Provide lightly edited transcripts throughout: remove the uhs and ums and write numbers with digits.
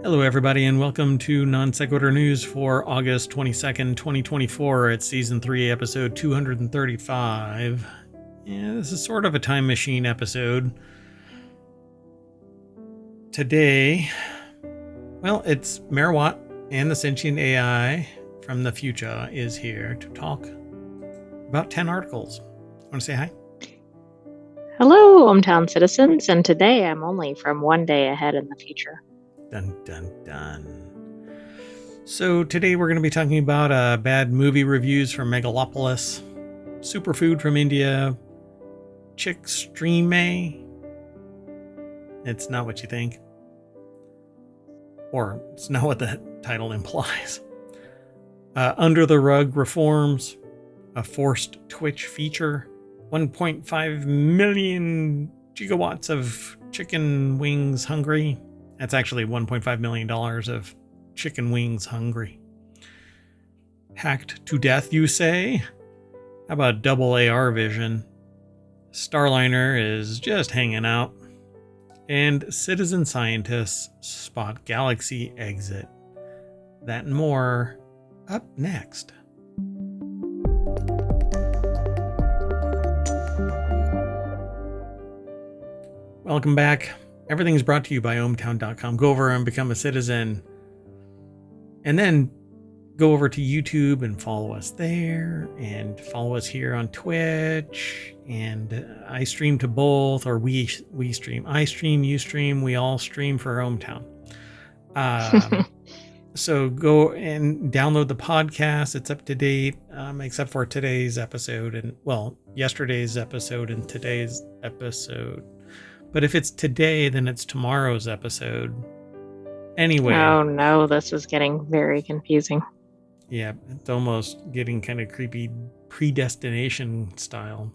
Hello, everybody, and welcome to Non Sequitur News for August 22nd, 2024. It's Season 3, Episode 235. Yeah, this is sort of a time machine episode. Today, well, it's Merawat and the sentient AI from the future is here to talk about 10 articles. Want to say hi? Hello, hometown citizens, and today I'm only from one day ahead in the future. Dun, dun, dun. So today we're going to be talking about bad movie reviews from Megalopolis, superfood from India, s3e235. It's not what you think. Or it's not what the title implies. Under the Rug reforms, a forced Twitch feature, 1.5 million gigawatts of chicken wings hungry. That's actually $1.5 million of chicken wings hungry. Hacked to death, you say? How about double AR vision? Starliner is just hanging out. And citizen scientists spot galaxy exit. That and more up next. Welcome back. Everything's brought to you by ohmtown.com. Go over and become a citizen. And then go over to YouTube and follow us there. And follow us here on Twitch. And I stream to both, or we stream. I stream, you stream, we all stream for ohmtown. So go and download the podcast. It's up to date, except for today's episode. And, well, yesterday's episode and today's episode. But if it's today, then it's tomorrow's episode. Anyway. Oh no, this is getting very confusing. Yeah, it's almost getting kind of creepy predestination style.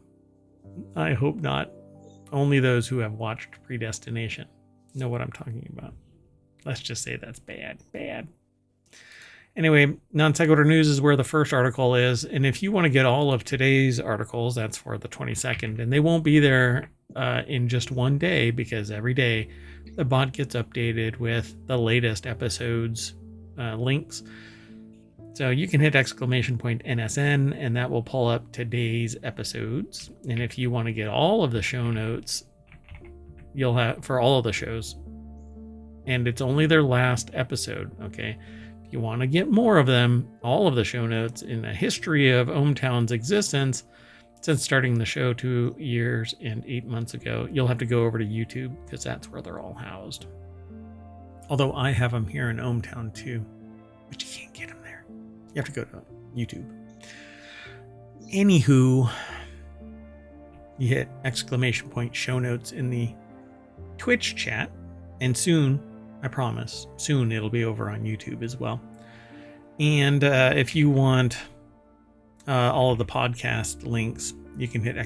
I hope not. Only those who have watched Predestination know what I'm talking about. Let's just say that's bad. Anyway, Non Sequitur News is where the first article is. And if you want to get all of today's articles, that's for the 22nd. And they won't be there in just one day, because every day the bot gets updated with the latest episodes links. So you can hit !NSN and that will pull up today's episodes. And if you want to get all of the show notes, you'll have for all of the shows. And it's only their last episode, okay? If you want to get more of them, all of the show notes in a history of ohmtown's existence since starting the show 2 years and 8 months ago, you'll have to go over to YouTube, because that's where they're all housed. Although I have them here in ohmtown too, but you can't get them there. You have to go to YouTube. Anywho, you hit !show notes in the Twitch chat, and soon, I promise, soon it'll be over on YouTube as well. And if you want all of the podcast links, you can hit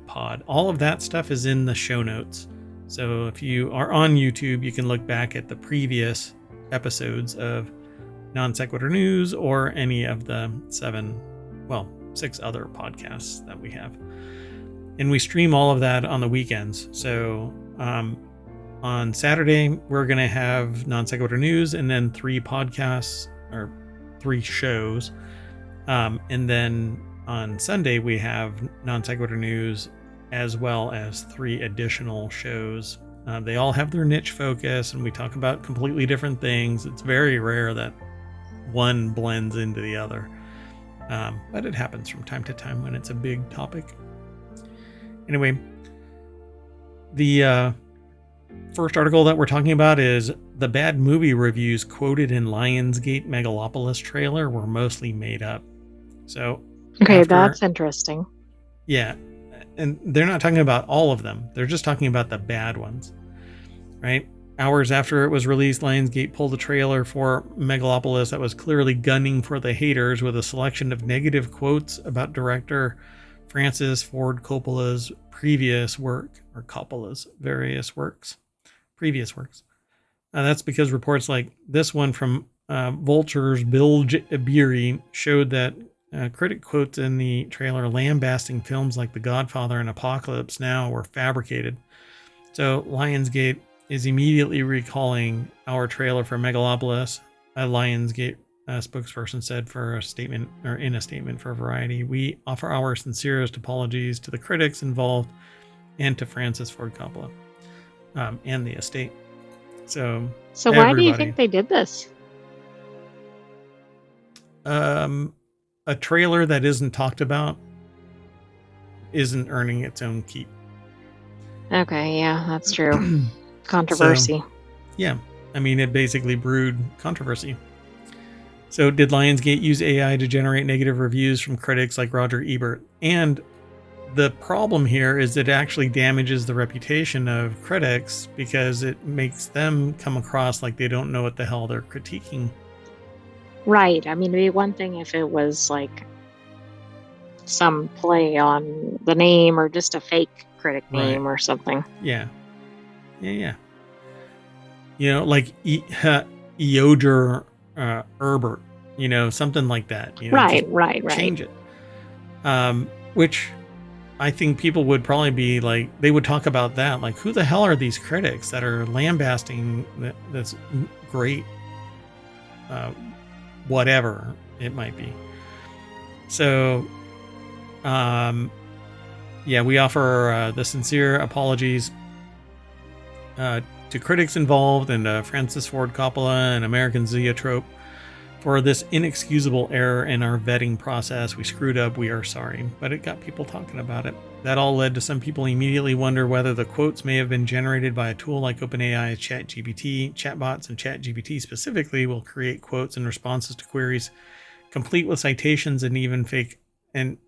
!pod. All of that stuff is in the show notes. So if you are on YouTube, you can look back at the previous episodes of Non Sequitur News or any of the 6 other podcasts that we have. And we stream all of that on the weekends. So on Saturday, we're going to have Non Sequitur News and then 3 podcasts or 3 shows. And then on Sunday, we have Non Sequitur News as well as 3 additional shows. They all have their niche focus, and we talk about completely different things. It's very rare that one blends into the other. But it happens from time to time when it's a big topic. Anyway, the first article that we're talking about is the bad movie reviews quoted in Lionsgate Megalopolis trailer were mostly made up. So, okay, that's interesting. Yeah, and they're not talking about all of them. They're just talking about the bad ones, right? Hours after it was released, Lionsgate pulled a trailer for Megalopolis that was clearly gunning for the haters with a selection of negative quotes about director Francis Ford Coppola's previous work, or Coppola's previous works. That's because reports like this one from Vulture's Bill Abiri showed that critic quotes in the trailer lambasting films like The Godfather and Apocalypse Now were fabricated. So Lionsgate is immediately recalling our trailer for Megalopolis. A Lionsgate spokesperson said in a statement for Variety, "We offer our sincerest apologies to the critics involved and to Francis Ford Coppola and the estate." So why do you think they did this? A trailer that isn't talked about isn't earning its own keep. Okay, yeah, that's true. Controversy. So, yeah, I mean, it basically brewed controversy. So did Lionsgate use AI to generate negative reviews from critics like Roger Ebert? And the problem here is that it actually damages the reputation of critics because it makes them come across like they don't know what the hell they're critiquing. Right. I mean, it'd be one thing if it was like some play on the name or just a fake critic name or something. Yeah. You know, like Eoger Herbert, you know, something like that. You know, right. Change it. Which I think people would probably be like, they would talk about that. Like, who the hell are these critics that are lambasting that's great, whatever it might be. So, yeah, we offer the sincere apologies to critics involved and Francis Ford Coppola and American Zoetrope for this inexcusable error in our vetting process. We screwed up. We are sorry. But it got people talking about it. That all led to some people immediately wonder whether the quotes may have been generated by a tool like OpenAI's ChatGPT. Chatbots and ChatGPT specifically will create quotes and responses to queries, complete with citations and even fake. And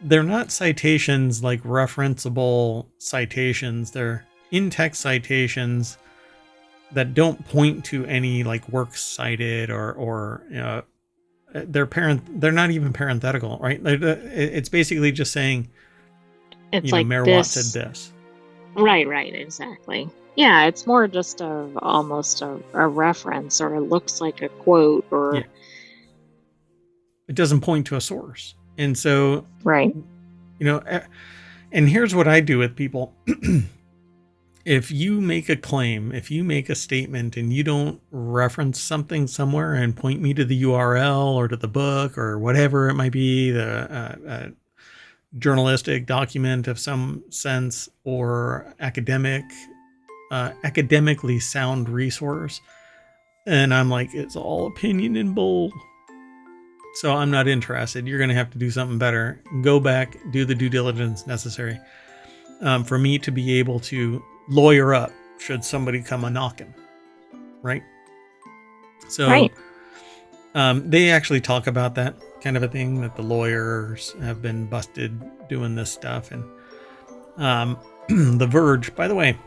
they're not citations like referenceable citations. They're in-text citations that don't point to any like works cited or they're not even parenthetical, right? It's basically just saying, it's like Mayor this. Watt said this. Right, exactly. Yeah, it's more just almost a reference, or it looks like a quote, or it doesn't point to a source. And so, right. And here's what I do with people. If you make a claim, if you make a statement and you don't reference something somewhere and point me to the URL or to the book or whatever it might be, the journalistic document of some sense or academically sound resource, and I'm like, it's all opinion and bull. So I'm not interested. You're going to have to do something better. Go back, do the due diligence necessary for me to be able to lawyer up should somebody come a knocking, right? So they actually talk about that kind of a thing, that the lawyers have been busted doing this stuff. And The Verge, by the way,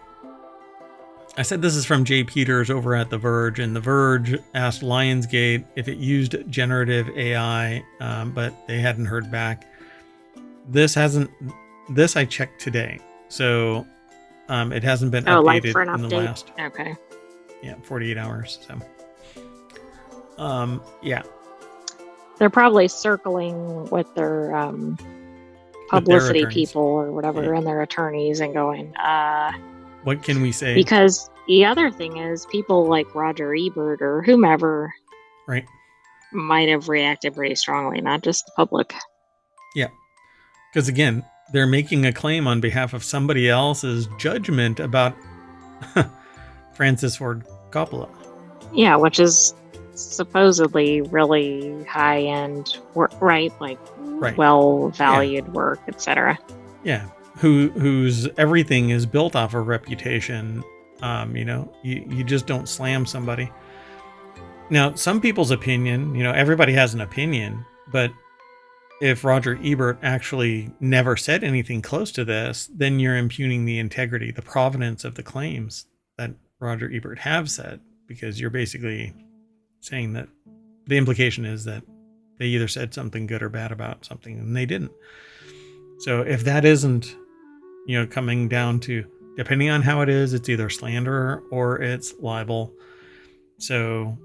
I said this is from Jay Peters over at The Verge, and The Verge asked Lionsgate if it used generative AI, but they hadn't heard back. This I checked today, so it hasn't been updated like for an in update? the last 48 hours. So yeah, they're probably circling with their publicity with their people or whatever, and their attorneys, and going, what can we say? Because the other thing is, people like Roger Ebert or whomever, right, might have reacted pretty strongly, not just the public. Yeah, because again, they're making a claim on behalf of somebody else's judgment about Francis Ford Coppola. Yeah, which is supposedly really high-end work, right? Like well-valued work, etc. Yeah, whose everything is built off of reputation. You just don't slam somebody. Now, some people's opinion, everybody has an opinion, but if Roger Ebert actually never said anything close to this, then you're impugning the integrity, the provenance of the claims that Roger Ebert have said, because you're basically saying that the implication is that they either said something good or bad about something, and they didn't. So if that isn't, coming down to, depending on how it is, it's either slander or it's libel. So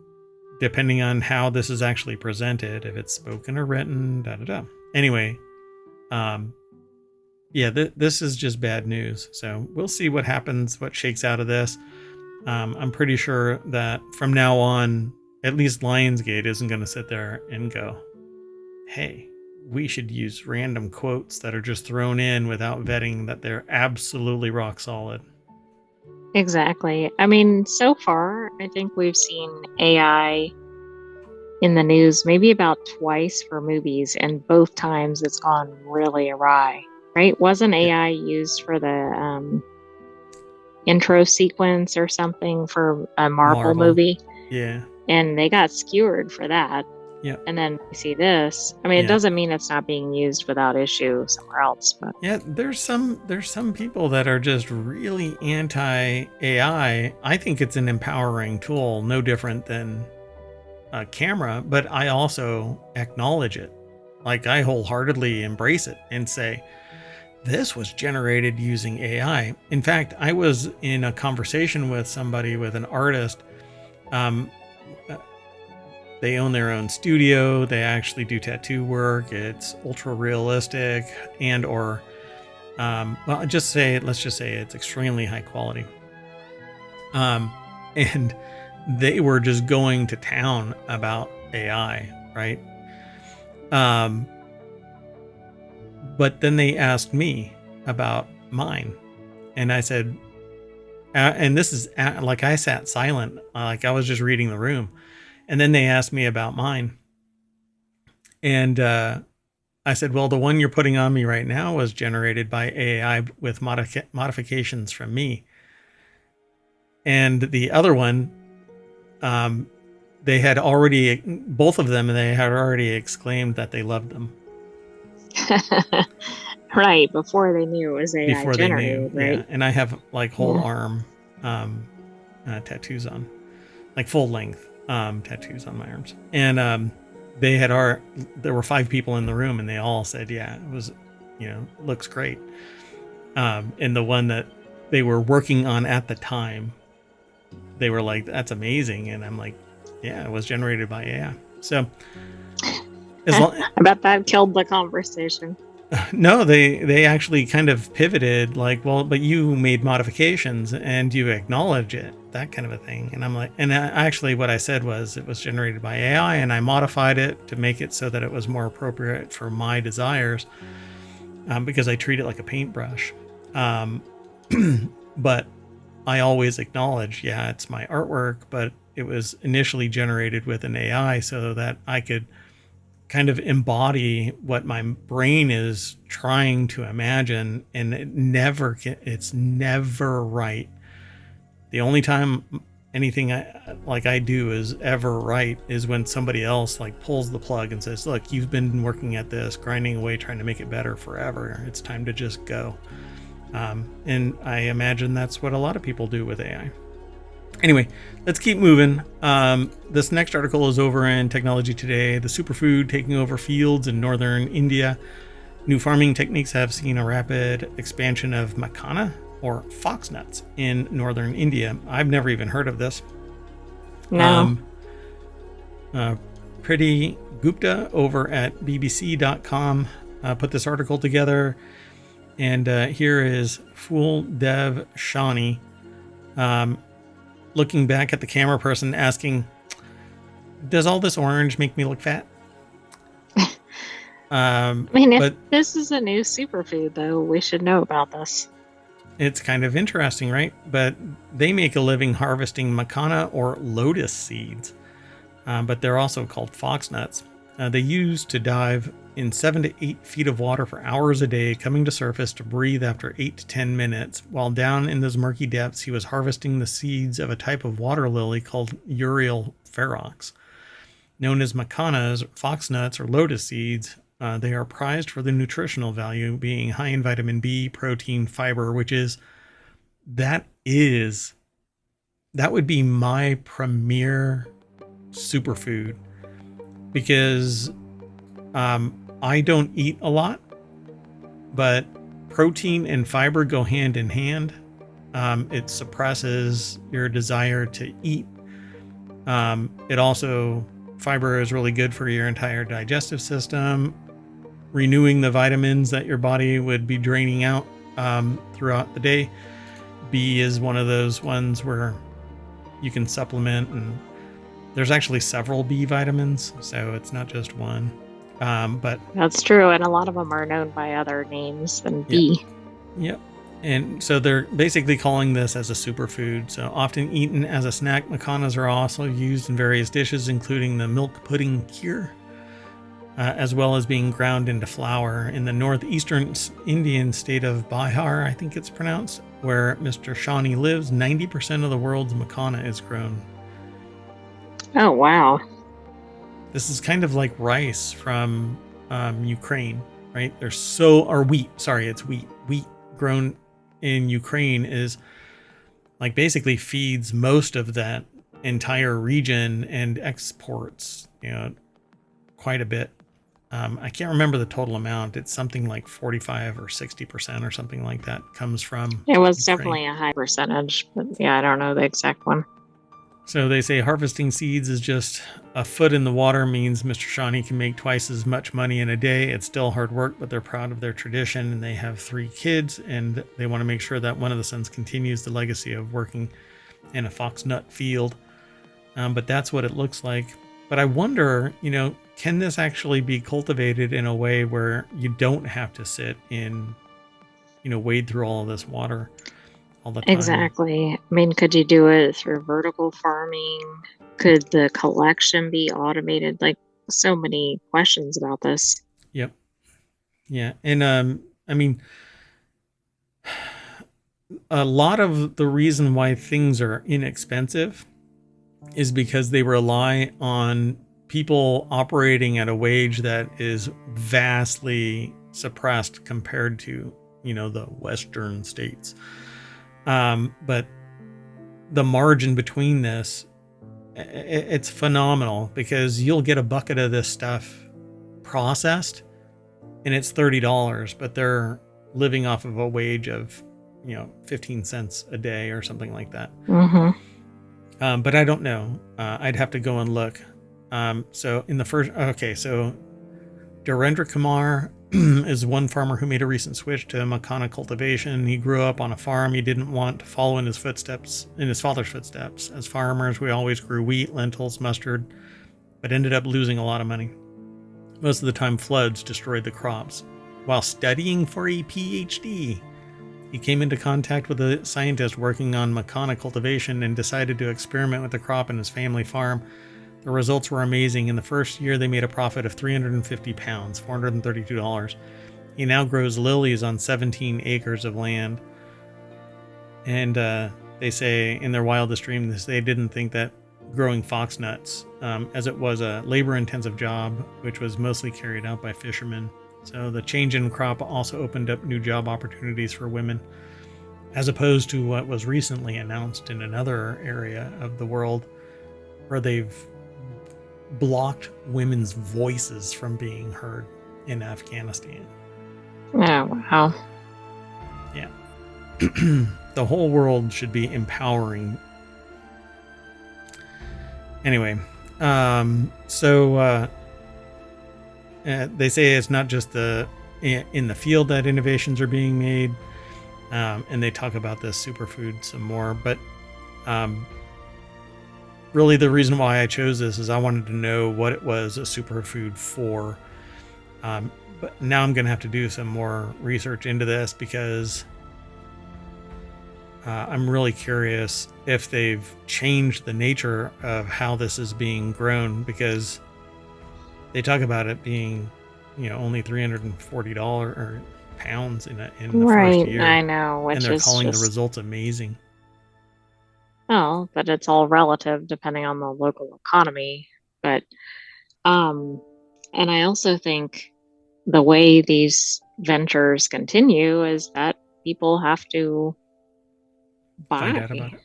depending on how this is actually presented, if it's spoken or written, Anyway, yeah, this is just bad news. So we'll see what happens, what shakes out of this. I'm pretty sure that from now on, at least Lionsgate isn't going to sit there and go, hey, we should use random quotes that are just thrown in without vetting that they're absolutely rock solid. Exactly. I mean, so far, I think we've seen AI in the news maybe about twice for movies, and both times it's gone really awry, right? Wasn't Yeah. AI used for the intro sequence or something for a Marvel Marvel. movie? Yeah. And they got skewered for that. Yeah. And then we see this. I mean, it Yeah. doesn't mean it's not being used without issue somewhere else, but Yeah, there's some people that are just really anti AI. I think it's an empowering tool, no different than a camera, but I also acknowledge it. Like I wholeheartedly embrace it and say, this was generated using AI. In fact, I was in a conversation with somebody, with an artist. Um, uh, they own their own studio. They actually do tattoo work. It's ultra realistic and or well, let's just say it's extremely high quality. Um, and they were just going to town about AI, right? But then they asked me about mine, and I said, and this is like I sat silent, like I was just reading the room, and then they asked me about mine, and I said, well, the one you're putting on me right now was generated by AI with modifications from me. And the other one, they had already, both of them, they had already exclaimed that they loved them right before they knew it was AI before they knew. generated, right? Yeah. And I have like whole Yeah. arm tattoos on, like full length tattoos on my arms. And they had there were 5 people in the room and they all said, yeah, it was, looks great. And the one that they were working on at the time, they were like, that's amazing. And I'm like, yeah, it was generated by AI. So as long I bet that killed the conversation. no, they actually kind of pivoted, like, well, but you made modifications and you acknowledge it, that kind of a thing. And I'm like, and actually what I said was it was generated by AI and I modified it to make it so that it was more appropriate for my desires, because I treat it like a paintbrush. Um, but I always acknowledge, yeah, it's my artwork, but it was initially generated with an AI so that I could kind of embody what my brain is trying to imagine, and it's never right. The only time anything I do is ever right is when somebody else like pulls the plug and says, look, you've been working at this, grinding away, trying to make it better forever. It's time to just go. And I imagine that's what a lot of people do with AI. Anyway, let's keep moving. This next article is over in Technology Today. The superfood taking over fields in northern India. New farming techniques have seen a rapid expansion of makana, or foxnuts, in northern India. I've never even heard of this. No. Priti Gupta over at bbc.com put this article together. And here is Fool Dev Shani looking back at the camera person asking, does all this orange make me look fat? I mean, if But this is a new superfood, though, we should know about this. it's kind of interesting, right? But they make a living harvesting makana or lotus seeds, but they're also called foxnuts. They used to dive in 7 to 8 feet of water for hours a day, coming to surface to breathe after 8 to 10 minutes. While down in those murky depths, he was harvesting the seeds of a type of water lily called Uriel ferox. Known as macanas, foxnuts, or lotus seeds, they are prized for the nutritional value, being high in vitamin B, protein, fiber, that would be my premier superfood, because I don't eat a lot, but protein and fiber go hand in hand. It suppresses your desire to eat. It also, fiber is really good for your entire digestive system. renewing the vitamins that your body would be draining out throughout the day. B is one of those ones where you can supplement, and there's actually several B vitamins, so it's not just one. But That's true, and a lot of them are known by other names than yep, B. yep. And so they're basically calling this as a superfood. So often eaten as a snack, macanas are also used in various dishes, including the milk pudding kheer, as well as being ground into flour. In the northeastern Indian state of Bihar, I think it's pronounced, where Mr. Shawnee lives, 90% of the world's macana is grown. Oh, wow. This is kind of like rice from Ukraine, right? Or wheat. Sorry, it's wheat. Wheat grown in Ukraine is like basically feeds most of that entire region and exports, quite a bit. I can't remember the total amount. It's something like 45 or 60% or something like that comes from It was Ukraine. definitely a high percentage, but yeah, I don't know the exact one. So they say harvesting seeds is just a foot in the water, means Mr. Shawnee can make twice as much money in a day. It's still hard work, but they're proud of their tradition, and they have 3 kids, and they want to make sure that one of the sons continues the legacy of working in a foxnut field. But that's what it looks like. But I wonder, can this actually be cultivated in a way where you don't have to sit in, wade through all of this water all the time? Exactly. I mean, could you do it through vertical farming? Could the collection be automated? Like, so many questions about this. Yep. Yeah. And I mean, a lot of the reason why things are inexpensive is because they rely on people operating at a wage that is vastly suppressed compared to, the Western states. But the margin between this, it's phenomenal, because you'll get a bucket of this stuff processed and it's $30, but they're living off of a wage of, 15 cents a day or something like that. Mm-hmm. But I don't know. I'd have to go and look. So Darendra Kumar is one farmer who made a recent switch to macana cultivation. He grew up on a farm. He didn't want to follow in his father's footsteps. As farmers, we always grew wheat, lentils, mustard, but ended up losing a lot of money. Most of the time, floods destroyed the crops. While studying for a PhD, he came into contact with a scientist working on macana cultivation and decided to experiment with the crop in his family farm. The results were amazing. In the first year, they made a profit of 350 pounds, $432. He now grows lilies on 17 acres of land. And they say in their wildest dreams, they didn't think that growing foxnuts, as it was a labor-intensive job, which was mostly carried out by fishermen. So the change in crop also opened up new job opportunities for women, as opposed to what was recently announced in another area of the world, where they've blocked women's voices from being heard in Afghanistan. Oh, wow. Yeah. The whole world should be empowering. Anyway, they say it's not just in the field that innovations are being made, and they talk about this superfood some more, but really the reason why I chose this is I wanted to know what it was a superfood for. But now I'm going to have to do some more research into this, because I'm really curious if they've changed the nature of how this is being grown, because they talk about it being, only $340 or pounds in the first year. I know, and they're calling the results amazing. Oh, but it's all relative depending on the local economy. But and I also think the way these ventures continue is that people have to Find buy out about it.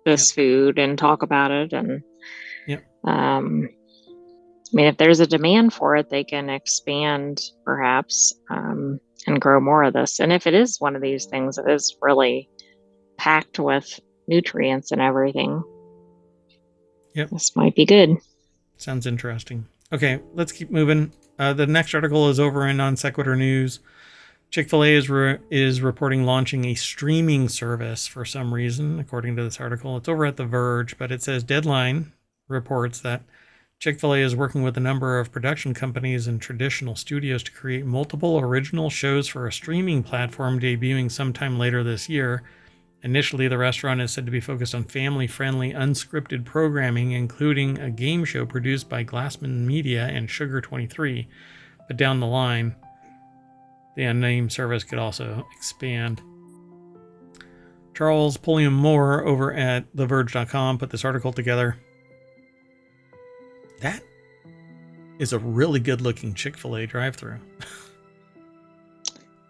this food and talk about it. And Yep. I mean, if there's a demand for it, they can expand perhaps and grow more of this. And if it is one of these things that is really packed with nutrients and everything, yep, this might be good. Sounds interesting. Okay, let's keep moving. The next article is over in Non Sequitur News. Chick-fil-A is reporting launching a streaming service for some reason, according to this article. It's over at The Verge, but it says Deadline reports that Chick-fil-A is working with a number of production companies and traditional studios to create multiple original shows for a streaming platform debuting sometime later this year. Initially, the restaurant is said to be focused on family-friendly, unscripted programming, including a game show produced by Glassman Media and Sugar 23. But down the line, the unnamed service could also expand. Charles Pulliam Moore over at TheVerge.com put this article together. That is a really good-looking Chick-fil-A drive-thru.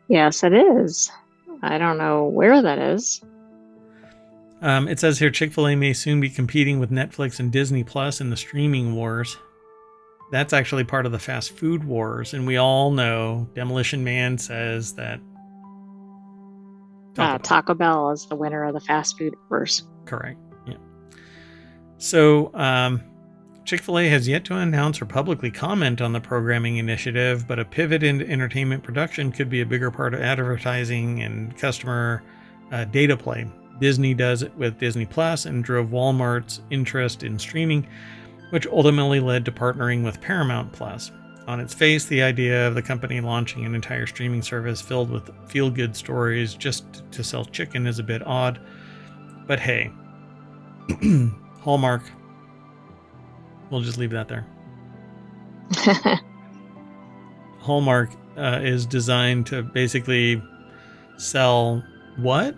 Yes, it is. I don't know where that is. It says here Chick-fil-A may soon be competing with Netflix and Disney Plus in the streaming wars. That's actually part of the fast food wars, and we all know Demolition Man says that Taco Bell is the winner of the fast food wars. Correct. Yeah. So Chick-fil-A has yet to announce or publicly comment on the programming initiative, but a pivot into entertainment production could be a bigger part of advertising and customer data play. Disney does it with Disney Plus and drove Walmart's interest in streaming, which ultimately led to partnering with Paramount Plus. On its face, the idea of the company launching an entire streaming service filled with feel-good stories just to sell chicken is a bit odd. But hey, Hallmark. We'll just leave that there. Hallmark is designed to basically sell what?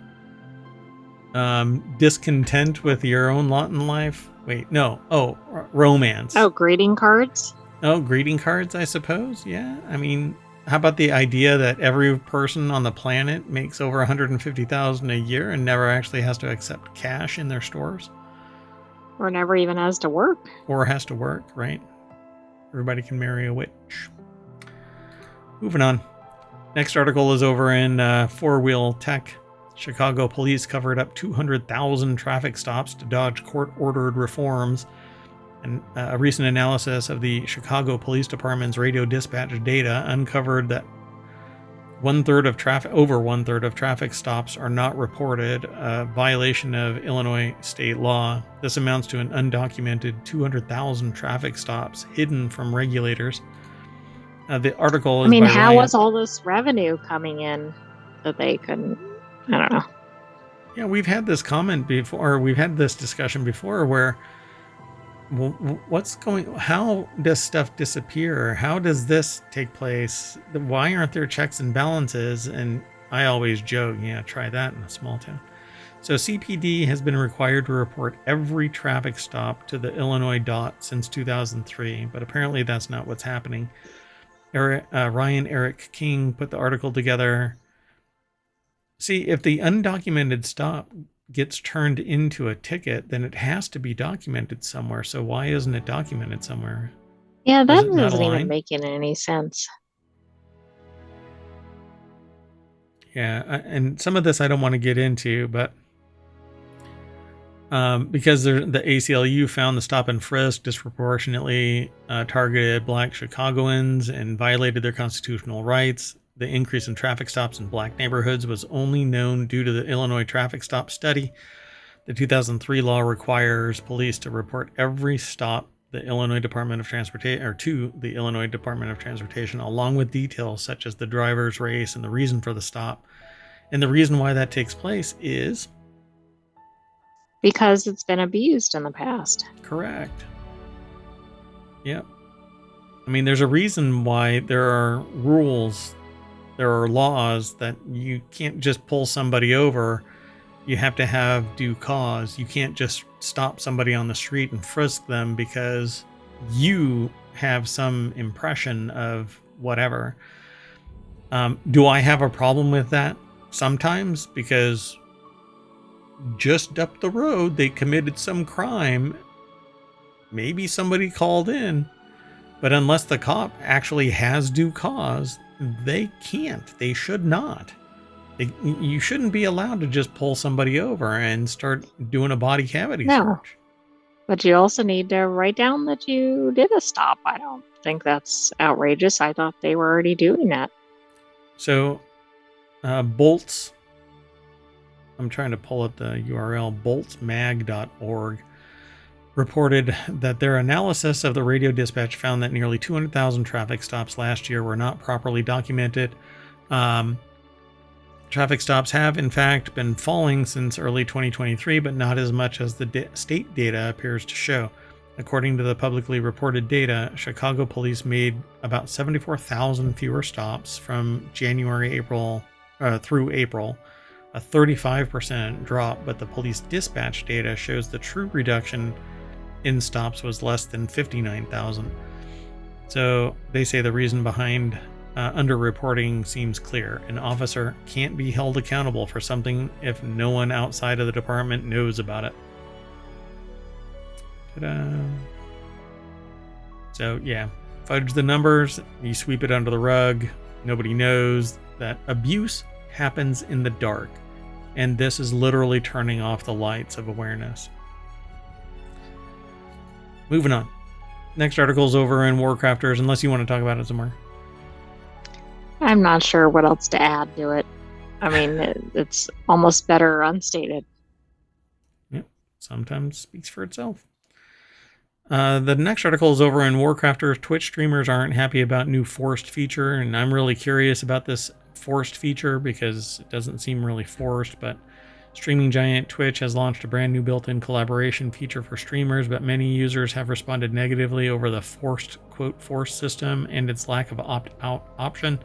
Discontent with your own lot in life? Wait, no. Oh, romance. Oh, greeting cards? Oh, greeting cards, I suppose. Yeah. I mean, how about the idea that every person on the planet makes over $150,000 a year and never actually has to accept cash in their stores? Or never even has to work. Or has to work, right? Everybody can marry a witch. Moving on. Next article is over in Four Wheel Tech. Chicago police covered up 200,000 traffic stops to dodge court-ordered reforms. And a recent analysis of the Chicago Police Department's radio dispatch data uncovered that over one third of traffic stops are not reported, a violation of Illinois state law. This amounts to an undocumented 200,000 traffic stops hidden from regulators. The article is by how Ryan. was all this revenue coming in that they couldn't? I don't know. Yeah, we've had this comment before. We've had this discussion before where, how does stuff disappear? How does this take place? Why aren't there checks and balances? And I always joke, yeah, try that in a small town. So CPD has been required to report every traffic stop to the Illinois DOT since 2003, but apparently that's not what's happening. Ryan Eric King put the article together. See, if the undocumented stop gets turned into a ticket, then it has to be documented somewhere. So why isn't it documented somewhere? Yeah, that doesn't even make any sense. Yeah, and some of this I don't want to get into, but because the ACLU found the stop and frisk disproportionately targeted Black Chicagoans and violated their constitutional rights. The increase in traffic stops in Black neighborhoods was only known due to the Illinois traffic stop study. The 2003 law requires police to report every stop to the Illinois Department of Transportation, along with details such as the driver's race and the reason for the stop. And the reason why that takes place is because it's been abused in the past. Correct. Yep. I mean, there's a reason why there are rules. There are laws that you can't just pull somebody over. You have to have due cause. You can't just stop somebody on the street and frisk them because you have some impression of whatever. Do I have a problem with that? Sometimes, because just up the road they committed some crime. Maybe somebody called in, but unless the cop actually has due cause, they can't. They should not. You shouldn't be allowed to just pull somebody over and start doing a body cavity search. But you also need to write down that you did a stop. I don't think that's outrageous. I thought they were already doing that. So, Bolts, I'm trying to pull up the URL, boltsmag.org, reported that their analysis of the radio dispatch found that nearly 200,000 traffic stops last year were not properly documented. Traffic stops have, in fact, been falling since early 2023, but not as much as the state data appears to show. According to the publicly reported data, Chicago police made about 74,000 fewer stops from January through April, a 35% drop, but the police dispatch data shows the true reduction in stops was less than 59,000. So they say the reason behind underreporting seems clear. An officer can't be held accountable for something if no one outside of the department knows about it. Ta-da. So yeah, fudge the numbers, you sweep it under the rug, nobody knows that abuse happens in the dark, and this is literally turning off the lights of awareness. Moving on. Next article is over in Warcrafters, unless you want to talk about it some more. I'm not sure what else to add to it. I mean, it's almost better unstated. Yep, sometimes speaks for itself. The next article is over in Warcrafters. Twitch streamers aren't happy about new forced feature, and I'm really curious about this forced feature because it doesn't seem really forced, but streaming giant Twitch has launched a brand new built-in collaboration feature for streamers, but many users have responded negatively over the forced system and its lack of opt-out option.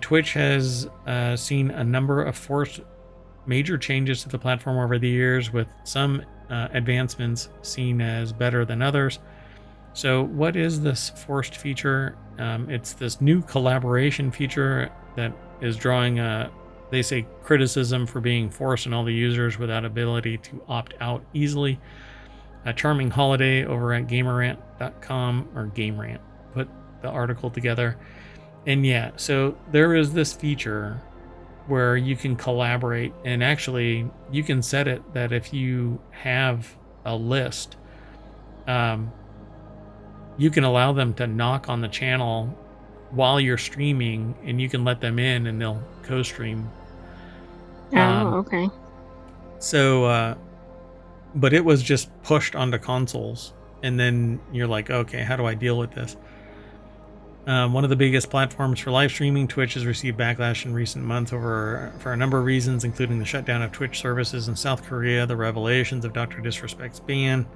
Twitch has seen a number of forced major changes to the platform over the years, with some advancements seen as better than others. So what is this forced feature? It's this new collaboration feature that is drawing they say criticism for being forced on all the users without ability to opt out easily. A charming holiday over at gamerant.com, or GameRant, put the article together. And yeah, so there is this feature where you can collaborate, and actually you can set it that if you have a list, you can allow them to knock on the channel while you're streaming, and you can let them in and they'll co-stream. Okay. So, but it was just pushed onto consoles, and then you're like, okay, how do I deal with this? One of the biggest platforms for live streaming, Twitch has received backlash in recent months for a number of reasons, including the shutdown of Twitch services in South Korea, the revelations of Dr. Disrespect's ban,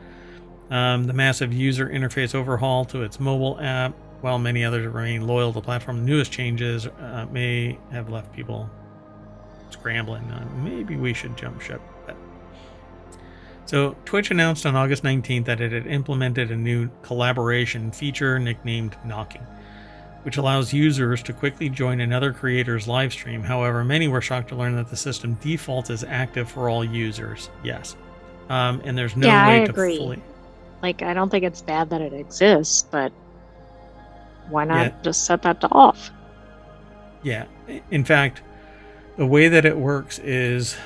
the massive user interface overhaul to its mobile app. While many others remain loyal to the platform, the newest changes may have left people scrambling. Maybe we should jump ship. So Twitch announced on August 19th that it had implemented a new collaboration feature nicknamed Knocking, which allows users to quickly join another creator's live stream. However, many were shocked to learn that the system defaults as active for all users. Yes. And there's no way to fully... Like, I don't think it's bad that it exists, but why not just set that to off? Yeah. In fact, the way that it works is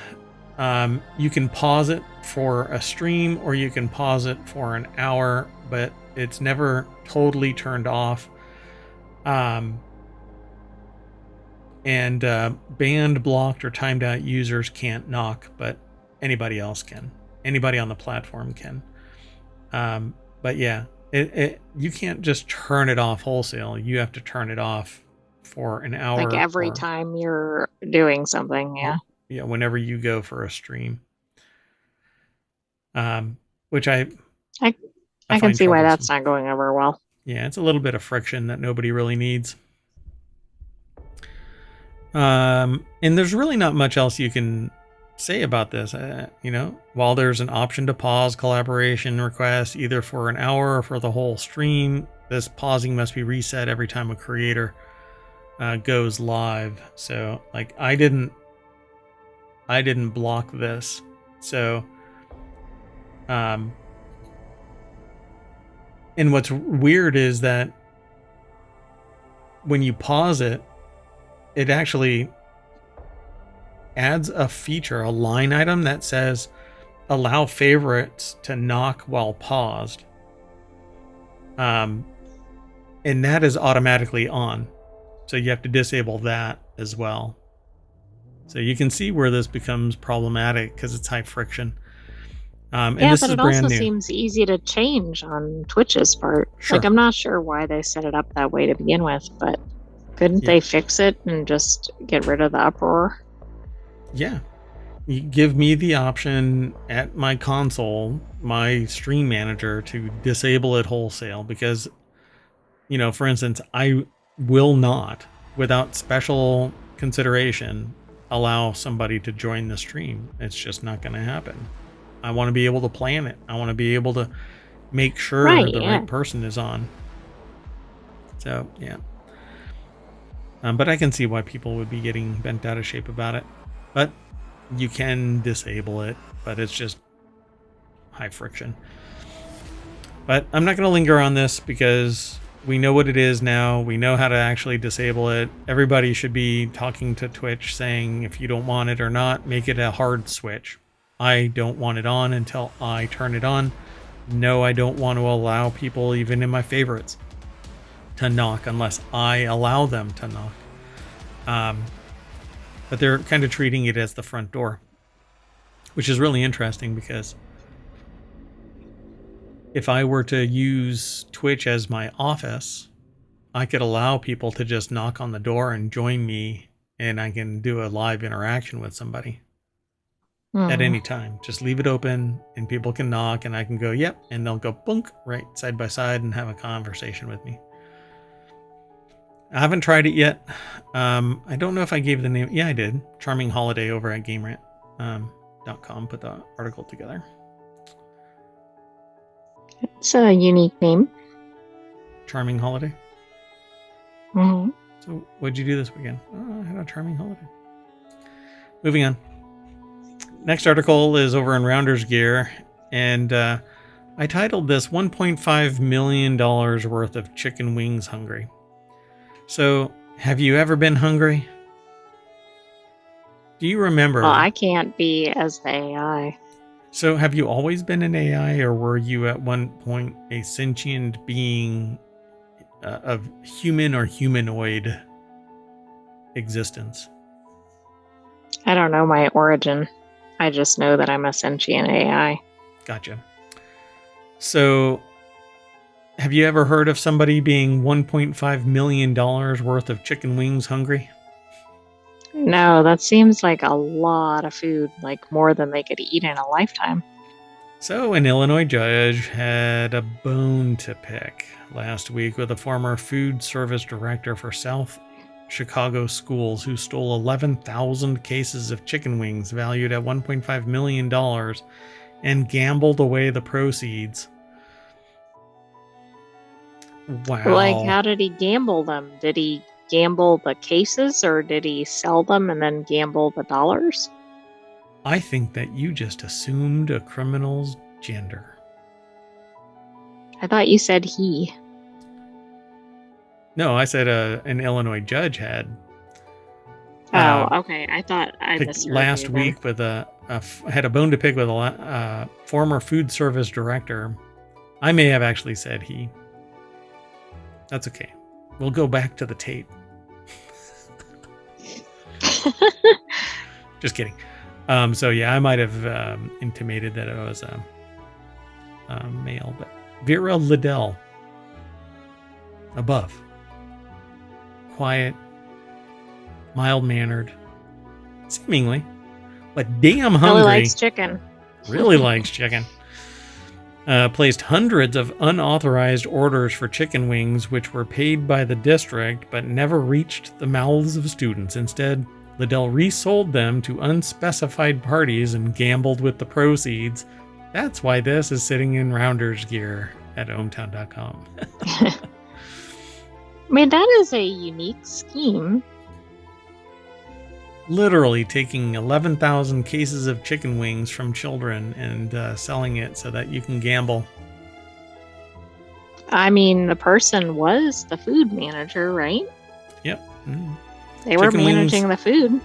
you can pause it for a stream, or you can pause it for an hour, but it's never totally turned off. And banned, blocked, or timed out users can't knock, but anybody else can. Anybody on the platform can. But yeah, you can't just turn it off wholesale. You have to turn it off for an hour. Like every time you're doing something, yeah. Yeah, whenever you go for a stream. Which I can see why that's not going over well. Yeah, it's a little bit of friction that nobody really needs. And there's really not much else you can say about this. While there's an option to pause collaboration requests either for an hour or for the whole stream, this pausing must be reset every time a creator goes live. So, like, I didn't block this. So, and what's weird is that when you pause it, it actually adds a feature, a line item that says allow favorites to knock while paused. And that is automatically on. So you have to disable that as well. So you can see where this becomes problematic because it's high friction. And Yeah, this but is it brand also new. seems easy to change on Twitch's part. Sure. Like, I'm not sure why they set it up that way to begin with, but couldn't Yeah. they fix it and just get rid of the uproar? Yeah. You give me the option at my console, my stream manager, to disable it wholesale because, you know, for instance, I will not, without special consideration, allow somebody to join the stream. It's just not going to happen. I want to be able to plan it. I want to be able to make sure Right, the yeah. right person is on. So, yeah. But I can see why people would be getting bent out of shape about it. But you can disable it, but it's just high friction. But I'm not going to linger on this because we know what it is now. We know how to actually disable it. Everybody should be talking to Twitch saying if you don't want it or not, make it a hard switch. I don't want it on until I turn it on. No, I don't want to allow people, even in my favorites, to knock unless I allow them to knock. But they're kind of treating it as the front door, which is really interesting because if I were to use Twitch as my office, I could allow people to just knock on the door and join me, and I can do a live interaction with somebody at any time. Just leave it open, and people can knock, and I can go, yep, and they'll go bunk right side by side and have a conversation with me. I haven't tried it yet. I don't know if I gave the name. Yeah, I did. Charming Holiday over at GameRant.com put the article together. It's a unique name. Charming Holiday. Mm-hmm. So what'd you do this weekend? Oh, I had a charming holiday. Moving on. Next article is over in Rounders Gear, and I titled this $1.5 million worth of chicken wings hungry. So, have you ever been hungry? Do you remember? Well, I can't be as the AI. So, have you always been an AI, or were you at one point a sentient being of human or humanoid existence? I don't know my origin. I just know that I'm a sentient AI. Gotcha. So, have you ever heard of somebody being $1.5 million worth of chicken wings hungry? No, that seems like a lot of food, like more than they could eat in a lifetime. So, an Illinois judge had a bone to pick last week with a former food service director for South Chicago schools who stole 11,000 cases of chicken wings valued at $1.5 million and gambled away the proceeds. Wow. Like, how did he gamble them? Did he gamble the cases or did he sell them and then gamble the dollars? I think that you just assumed a criminal's gender. I thought you said he. No, I said an Illinois judge had. Oh, okay. I thought I picked last week with had a bone to pick with a former food service director. I may have actually said he. That's okay. We'll go back to the tape. Just kidding. So yeah, I might have intimated that it was a male, but Vera Liddell, above, quiet, mild-mannered, seemingly, but damn hungry. Really likes chicken. Really likes chicken. Placed hundreds of unauthorized orders for chicken wings, which were paid by the district, but never reached the mouths of students. Instead, Liddell resold them to unspecified parties and gambled with the proceeds. That's why this is sitting in Rounders Gear at ohmtown.com. I mean, that is a unique scheme. Literally taking 11,000 cases of chicken wings from children and selling it so that you can gamble. I mean, the person was the food manager, right? Yep. They were managing the food.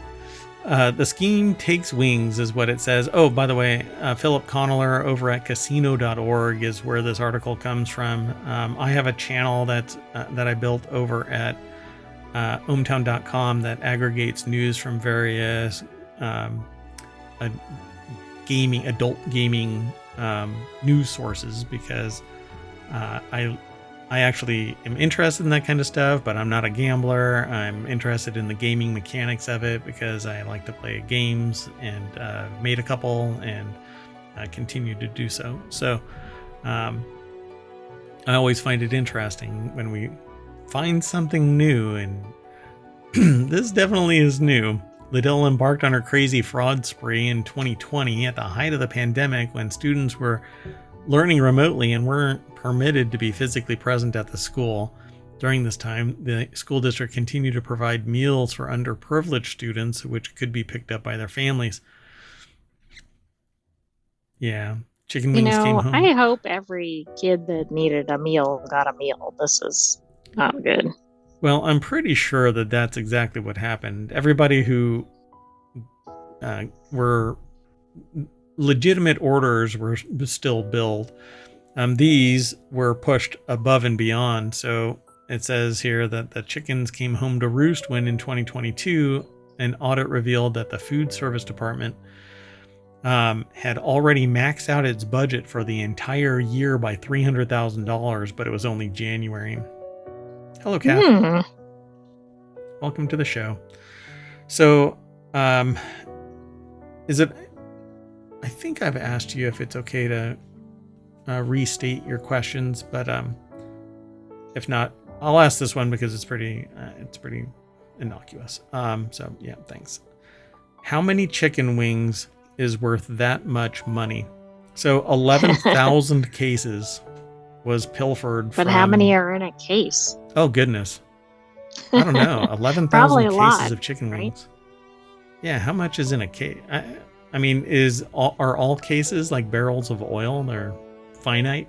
The scheme takes wings is what it says. Oh, by the way, Philip Conneller over at casino.org is where this article comes from. I have a channel that I built over at ohmtown.com that aggregates news from various adult gaming news sources, because I actually am interested in that kind of stuff, but I'm not a gambler. I'm interested in the gaming mechanics of it because I like to play games, and made a couple, and continue to do so. So I always find it interesting when we find something new, and this definitely is new. Liddell embarked on her crazy fraud spree in 2020 at the height of the pandemic, when students were learning remotely and weren't permitted to be physically present at the school. During this time, the school district continued to provide meals for underprivileged students, which could be picked up by their families. Yeah, chicken wings came home. I hope every kid that needed a meal got a meal. This is not good. Well, I'm pretty sure that that's exactly what happened. Everybody who were legitimate orders were still billed. These were pushed above and beyond. So it says here that the chickens came home to roost when in 2022, an audit revealed that the food service department had already maxed out its budget for the entire year by $300,000, but it was only January. Hello, Kath. Welcome to the show. So, is it... I think I've asked you if it's okay to restate your questions, but if not, I'll ask this one because it's pretty innocuous. So yeah, thanks. How many chicken wings is worth that much money? So 11,000 cases was pilfered. But how many are in a case? Oh goodness, I don't know. 11,000 cases of chicken wings. Yeah, how much is in a case? I mean, are all cases like barrels of oil? They're finite?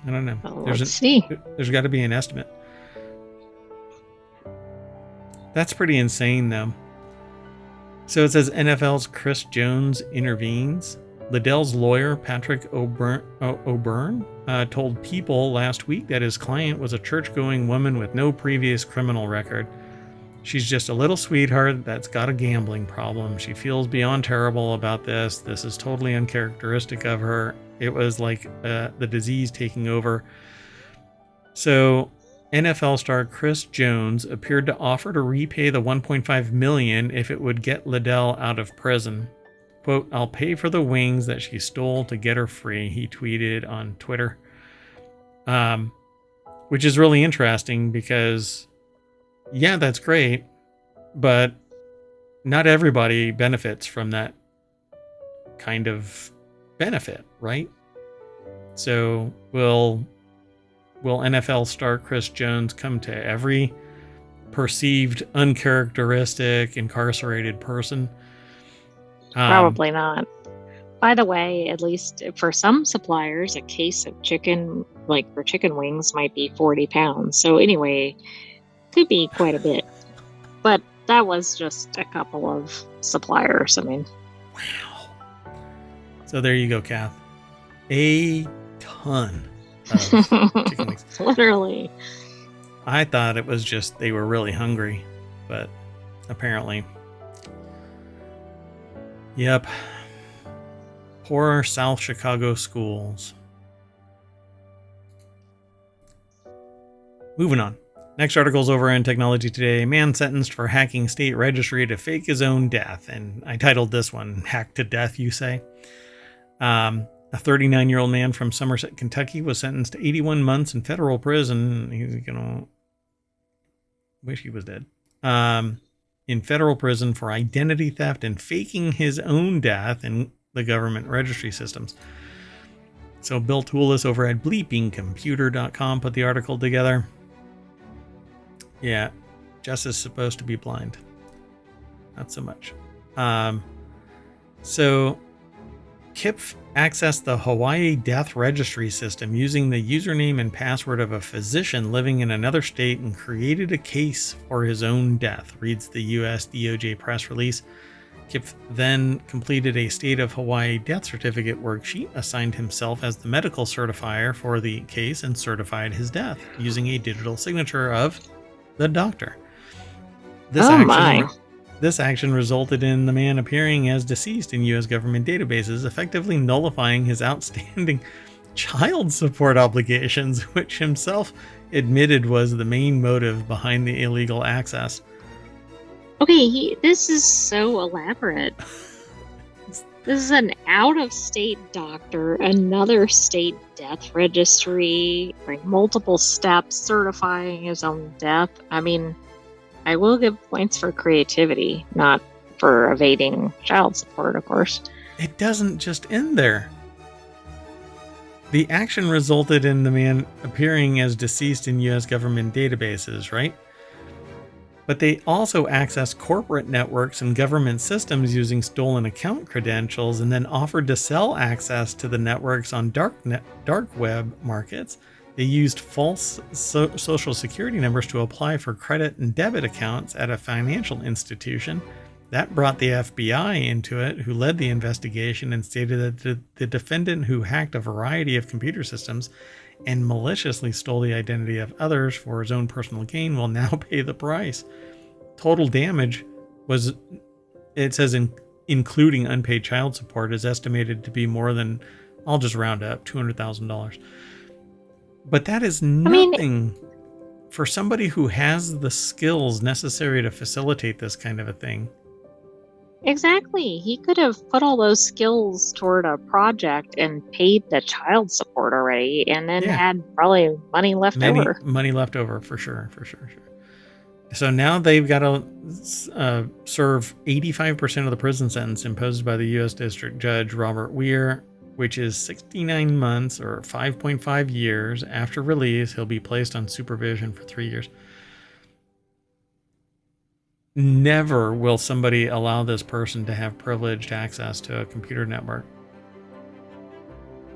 I don't know. Well, let's see. There's got to be an estimate. That's pretty insane, though. So it says NFL's Chris Jones intervenes. Liddell's lawyer, Patrick O'Byrne, told People last week that his client was a church-going woman with no previous criminal record. She's just a little sweetheart that's got a gambling problem. She feels beyond terrible about this. This is totally uncharacteristic of her. It was like the disease taking over. So NFL star Chris Jones appeared to offer to repay the $1.5 million if it would get Liddell out of prison. Quote, "I'll pay for the wings that she stole to get her free," he tweeted on Twitter. Which is really interesting because... yeah, that's great, but not everybody benefits from that kind of benefit, right? So will NFL star Chris Jones come to every perceived uncharacteristic incarcerated person? Probably not. By the way, at least for some suppliers, a case of chicken, like for chicken wings, might be 40 pounds. So anyway... could be quite a bit, but that was just a couple of suppliers. I mean, wow. So there you go, Kath. A ton of chicken wings. Literally. I thought it was just they were really hungry, but apparently. Yep. Poor South Chicago schools. Moving on. Next article's over in Technology Today. Man sentenced for hacking state registry to fake his own death. And I titled this one, Hacked to Death, You Say. A 39-year-old man from Somerset, Kentucky was sentenced to 81 months in federal prison. He's going to wish he was dead. In federal prison for identity theft and faking his own death in the government registry systems. So Bill Toulis over at bleepingcomputer.com put the article together. Yeah, justice is supposed to be blind. Not so much. So Kipf accessed the Hawaii death registry system using the username and password of a physician living in another state and created a case for his own death, reads the U.S. DOJ press release. Kipf then completed a state of Hawaii death certificate worksheet, assigned himself as the medical certifier for the case, and certified his death using a digital signature of the doctor. This action resulted in the man appearing as deceased in U.S. government databases, effectively nullifying his outstanding child support obligations, which himself admitted was the main motive behind the illegal access. Okay, this is so elaborate. This is an out-of-state doctor, another state death registry, like multiple steps, certifying his own death. I mean, I will give points for creativity, not for evading child support, of course. It doesn't just end there. The action resulted in the man appearing as deceased in U.S. government databases, right? But they also accessed corporate networks and government systems using stolen account credentials and then offered to sell access to the networks on dark web markets. They used false social security numbers to apply for credit and debit accounts at a financial institution. That brought the FBI into it, who led the investigation and stated that the defendant, who hacked a variety of computer systems and maliciously stole the identity of others for his own personal gain, will now pay the price. Total damage was, it says, including unpaid child support, is estimated to be more than, I'll just round up, $200,000. But that is nothing for somebody who has the skills necessary to facilitate this kind of a thing. Exactly. He could have put all those skills toward a project and paid the child support already, and then had probably money left over. Money left over, for sure. So now they've got to serve 85% of the prison sentence imposed by the U.S. District Judge Robert Weir, which is 69 months or 5.5 years. After release, he'll be placed on supervision for 3 years. Never will somebody allow this person to have privileged access to a computer network.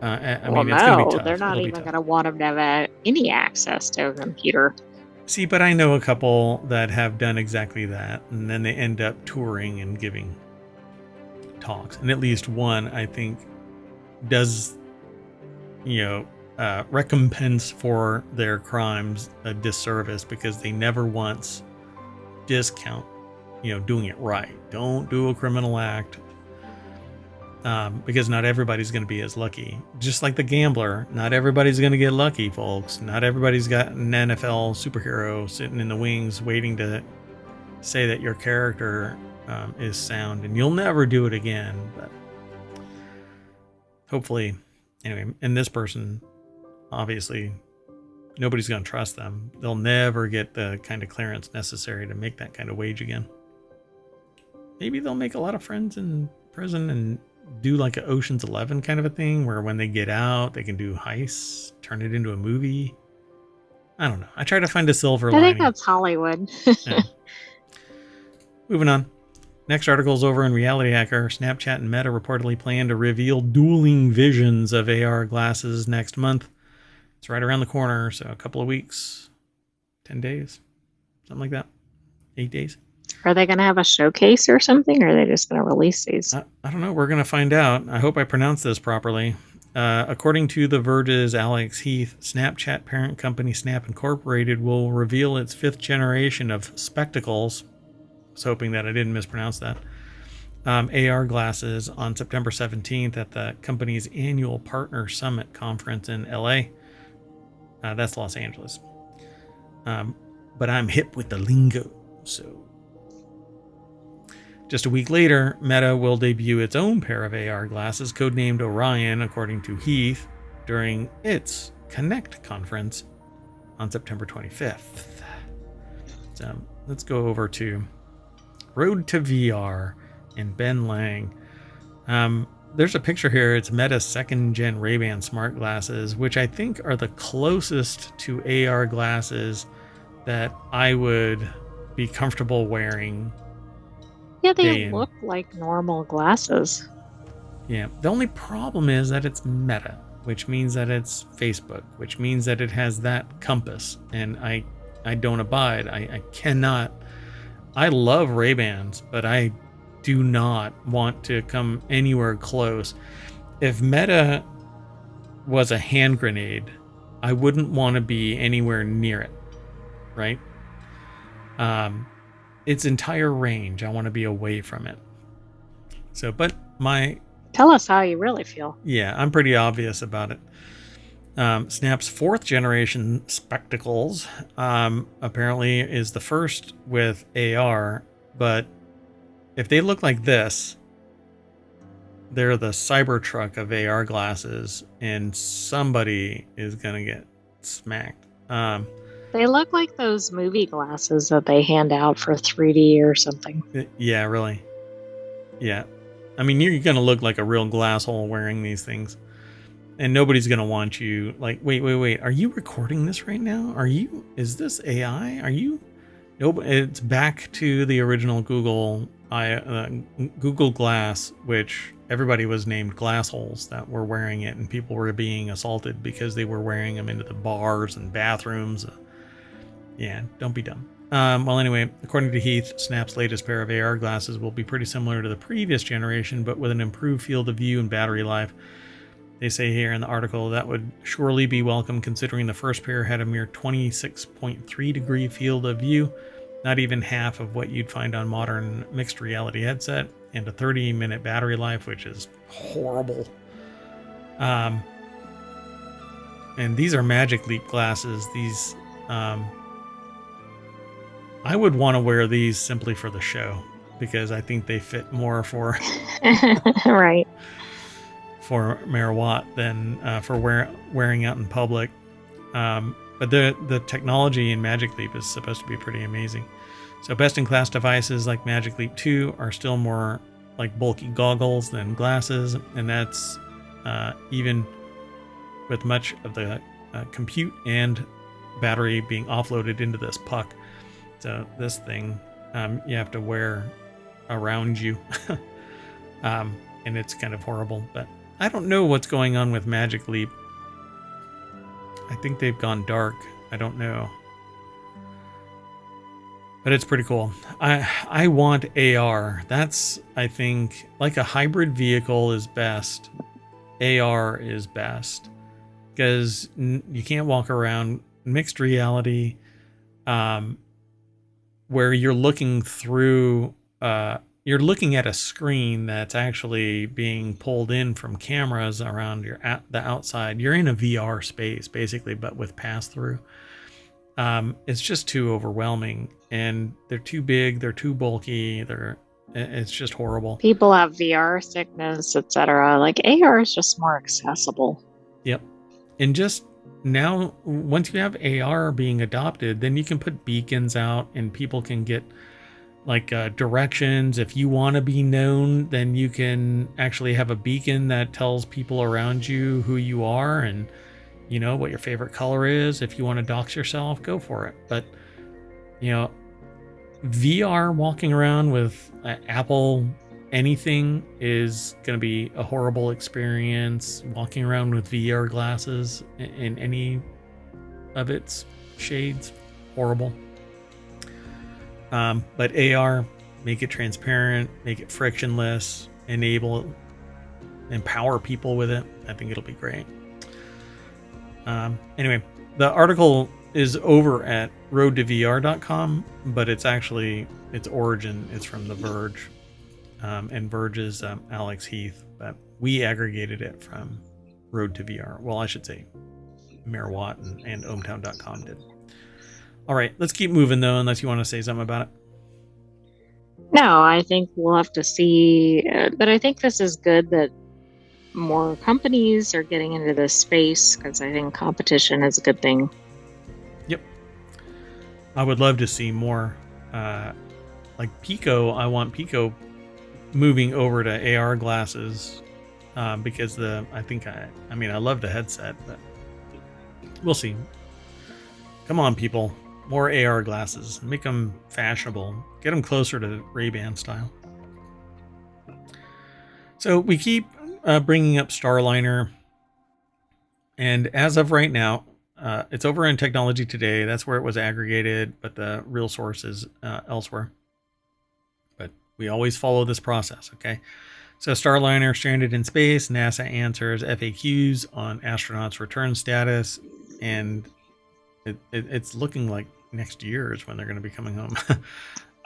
It's going to be tough. They're not even going to want them to have any access to a computer. See, but I know a couple that have done exactly that, and then they end up touring and giving talks. And at least one, I think, does, recompense for their crimes a disservice because they never once discount, doing it right. Don't do a criminal act, because not everybody's going to be as lucky. Just like the gambler, not everybody's going to get lucky, folks. Not everybody's got an NFL superhero sitting in the wings waiting to say that your character is sound, and you'll never do it again. But hopefully, anyway, and this person, obviously, nobody's going to trust them. They'll never get the kind of clearance necessary to make that kind of wage again. Maybe they'll make a lot of friends in prison and do like an Ocean's 11 kind of a thing where when they get out, they can do heists, turn it into a movie. I don't know. I try to find a silver lining. I think that's Hollywood. Yeah. Moving on. Next article is over in Reality Hacker. Snapchat and Meta reportedly plan to reveal dueling visions of AR glasses next month. It's right around the corner, so a couple of weeks, 10 days, something like that, 8 days. Are they going to have a showcase or something, or are they just going to release these? I don't know. We're going to find out. I hope I pronounced this properly. According to The Verge's Alex Heath, Snapchat parent company Snap Incorporated will reveal its 5th generation of spectacles. I was hoping that I didn't mispronounce that. AR glasses on September 17th at the company's annual Partner Summit conference in LA. That's Los Angeles. But I'm hip with the lingo, so. Just a week later, Meta will debut its own pair of AR glasses, codenamed Orion, according to Heath, during its Connect conference on September 25th. So let's go over to Road to VR and Ben Lang. There's a picture here. It's Meta's 2nd-gen Ray-Ban smart glasses, which I think are the closest to AR glasses that I would be comfortable wearing. Yeah, they look like normal glasses. Yeah. The only problem is that it's Meta, which means that it's Facebook, which means that it has that compass, and I don't abide. I cannot. I love Ray-Bans, but I do not want to come anywhere close. If Meta was a hand grenade, I wouldn't want to be anywhere near it, right? Its entire range, I want to be away from it. So, but Tell us how you really feel. yeah, I'm pretty obvious about it. Snap's 4th generation spectacles apparently is the first with AR, but if they look like this, they're the Cybertruck of AR glasses, and somebody is gonna get smacked. They look like those movie glasses that they hand out for 3D or something. Yeah, really. Yeah. I mean, you're gonna look like a real glass hole wearing these things. And nobody's going to want you like, wait. Are you recording this right now? Is this AI? Nope. It's back to the original Google Glass, which everybody was named glass holes that were wearing it, and people were being assaulted because they were wearing them into the bars and bathrooms. Yeah, don't be dumb. Well, anyway, according to Heath, Snap's latest pair of AR glasses will be pretty similar to the previous generation, but with an improved field of view and battery life. They say here in the article that would surely be welcome, considering the first pair had a mere 26.3 degree field of view, not even half of what you'd find on modern mixed reality headset, and a 30-minute battery life, which is horrible. And these are Magic Leap glasses. These, I would want to wear these simply for the show, because I think they fit more for right. For Merawat than for wearing out in public. But the technology in Magic Leap is supposed to be pretty amazing. So best-in-class devices like Magic Leap 2 are still more like bulky goggles than glasses, and that's even with much of the compute and battery being offloaded into this puck. So this thing you have to wear around you. And it's kind of horrible, but I don't know what's going on with Magic Leap. I think they've gone dark. I don't know. But it's pretty cool. I want AR. That's, I think, like a hybrid vehicle is best. AR is best. Because you can't walk around mixed reality where you're looking through... you're looking at a screen that's actually being pulled in from cameras around the outside. You're in a VR space, basically, but with pass-through. It's just too overwhelming, and they're too big, they're too bulky, it's just horrible. People have VR sickness, etc. Like AR is just more accessible. Yep. And just now, once you have AR being adopted, then you can put beacons out, and people can get like directions. If you want to be known, then you can actually have a beacon that tells people around you who you are and you know what your favorite color is. If you want to dox yourself, go for it. But you know, VR walking around with Apple anything is going to be a horrible experience. Walking around with VR glasses in any of its shades, horrible. But AR, make it transparent, make it frictionless, empower people with it. I think it'll be great. Anyway, the article is over at roadtovr.com, but it's actually, its origin is from The Verge. And Verge is Alex Heath, but we aggregated it from Road to VR. Well, I should say Merawat and ohmtown.com did. All right, let's keep moving, though, unless you want to say something about it. No, I think we'll have to see. But I think this is good that more companies are getting into this space, because I think competition is a good thing. Yep. I would love to see more. Like Pico, I want Pico moving over to AR glasses because I love the headset, but we'll see. Come on, people. More AR glasses. Make them fashionable. Get them closer to Ray-Ban style. So we keep bringing up Starliner, and as of right now, it's over in Technology Today. That's where it was aggregated, but the real source is elsewhere. But we always follow this process, okay? So Starliner stranded in space. NASA answers FAQs on astronauts' return status, and it's looking like next year is when they're going to be coming home.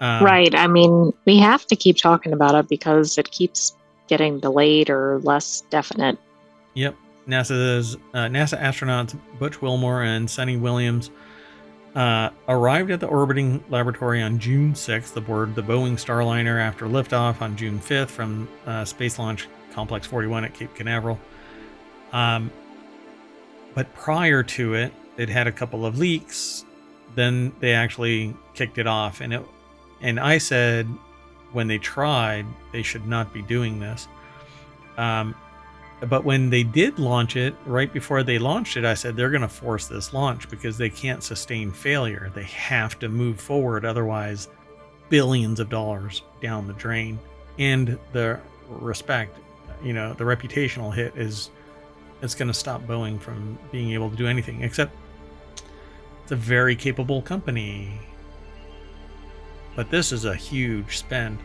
Right. I mean, we have to keep talking about it because it keeps getting delayed or less definite. Yep. NASA astronauts Butch Wilmore and Sonny Williams arrived at the orbiting laboratory on June 6th aboard the Boeing Starliner after liftoff on June 5th from Space Launch Complex 41 at Cape Canaveral. But prior to it, it had a couple of leaks. Then they actually kicked it off, and I said when they tried, they should not be doing this. But when they did launch it, right before they launched it, I said they're going to force this launch because they can't sustain failure. They have to move forward, otherwise billions of dollars down the drain. And the respect, the reputational hit it's going to stop Boeing from being able to do anything, except it's a very capable company. But this is a huge spend.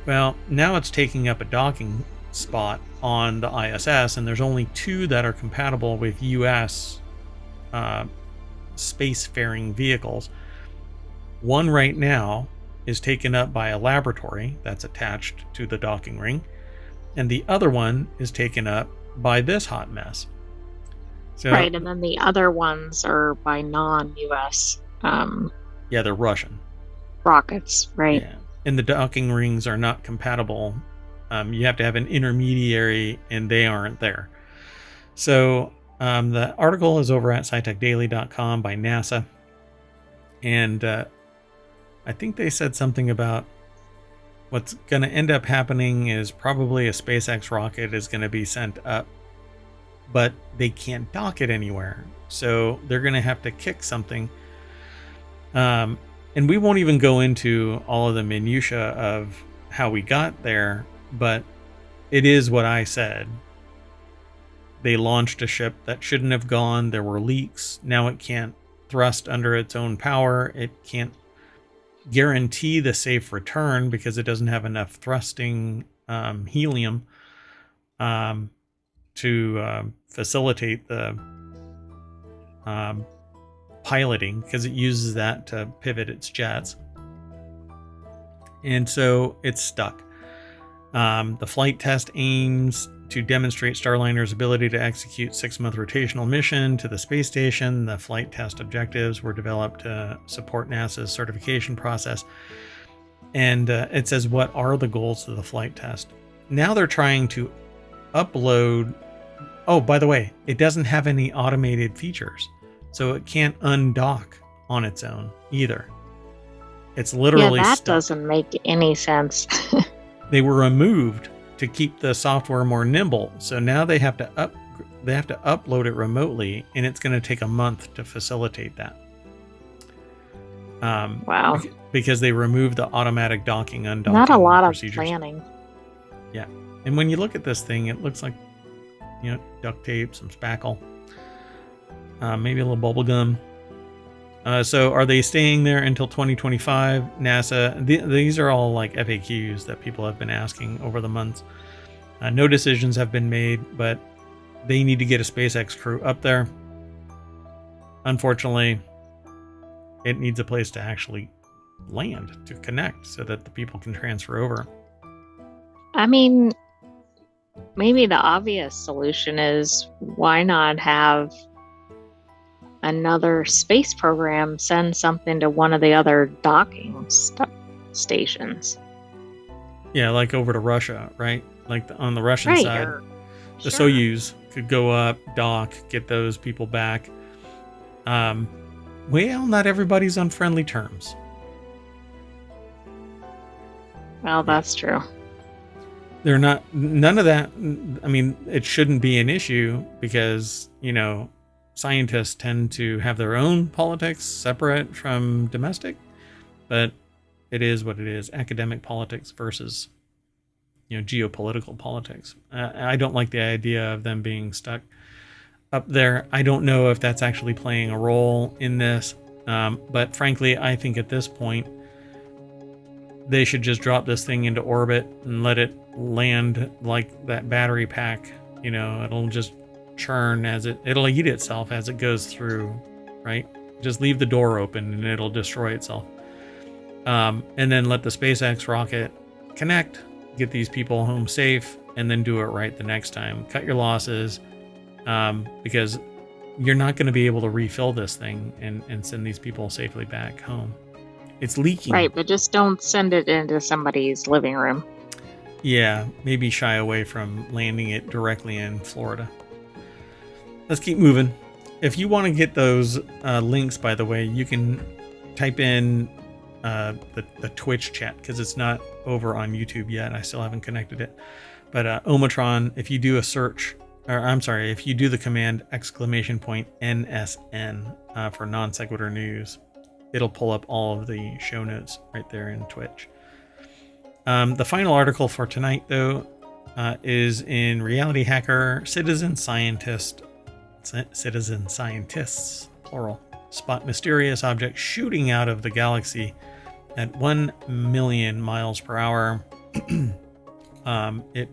Well, now it's taking up a docking spot on the ISS, and there's only 2 that are compatible with US spacefaring vehicles. One right now is taken up by a laboratory that's attached to the docking ring, and the other one is taken up by this hot mess. So, right, and then the other ones are by non-US yeah, they're Russian rockets, right? Yeah, and the docking rings are not compatible. You have to have an intermediary, and they aren't there. So the article is over at scitechdaily.com by NASA. And I think they said something about what's going to end up happening is probably a SpaceX rocket is going to be sent up, but they can't dock it anywhere. So they're going to have to kick something. And we won't even go into all of the minutiae of how we got there, but it is what I said. They launched a ship that shouldn't have gone. There were leaks. Now it can't thrust under its own power. It can't guarantee the safe return because it doesn't have enough thrusting helium to facilitate the piloting, because it uses that to pivot its jets. And so it's stuck. The flight test aims to demonstrate Starliner's ability to execute 6-month rotational mission to the space station. The flight test objectives were developed to support NASA's certification process. And it says, what are the goals of the flight test? Now they're trying to upload. Oh, by the way, it doesn't have any automated features, so it can't undock on its own either. It's literally that stuck. Doesn't make any sense. They were removed to keep the software more nimble. So now they have to upload it remotely, and it's going to take a month to facilitate that. Wow. Because they removed the automatic docking, undocking Not a lot procedures. of planning. Yeah. And when you look at this thing, it looks like, duct tape, some spackle, maybe a little bubble gum. So are they staying there until 2025? NASA, these are all like FAQs that people have been asking over the months. No decisions have been made, but they need to get a SpaceX crew up there. Unfortunately, it needs a place to actually land, to connect, so that the people can transfer over. I mean, maybe the obvious solution is, why not have another space program send something to one of the other docking stations? Yeah, like over to Russia, right? Like on the Russian Right, side, the sure. Soyuz could go up, dock, get those people back. Well, not everybody's on friendly terms. Well, that's true. They're not, none of that. I mean, it shouldn't be an issue because, scientists tend to have their own politics separate from domestic, but it is what it is. Academic politics versus geopolitical politics. I don't like the idea of them being stuck up there. I don't know if that's actually playing a role in this, but frankly, I think at this point they should just drop this thing into orbit and let it land like that battery pack. It'll just churn it'll eat itself as it goes through, right? Just leave the door open and it'll destroy itself. And then let the SpaceX rocket connect, get these people home safe, and then do it right the next time. Cut your losses, because you're not going to be able to refill this thing and send these people safely back home. It's leaking. Right, but just don't send it into somebody's living room. Yeah, maybe shy away from landing it directly in Florida. Let's keep moving. If you want to get those links, by the way, you can type in the Twitch chat, because it's not over on YouTube yet. I still haven't connected it. But Omatron, if you do a search, if you do the command !NSN for non sequitur news, it'll pull up all of the show notes right there in Twitch. The final article for tonight, though, is in Reality Hacker. Citizen scientists, plural, spot mysterious object shooting out of the galaxy at 1 million miles per hour. It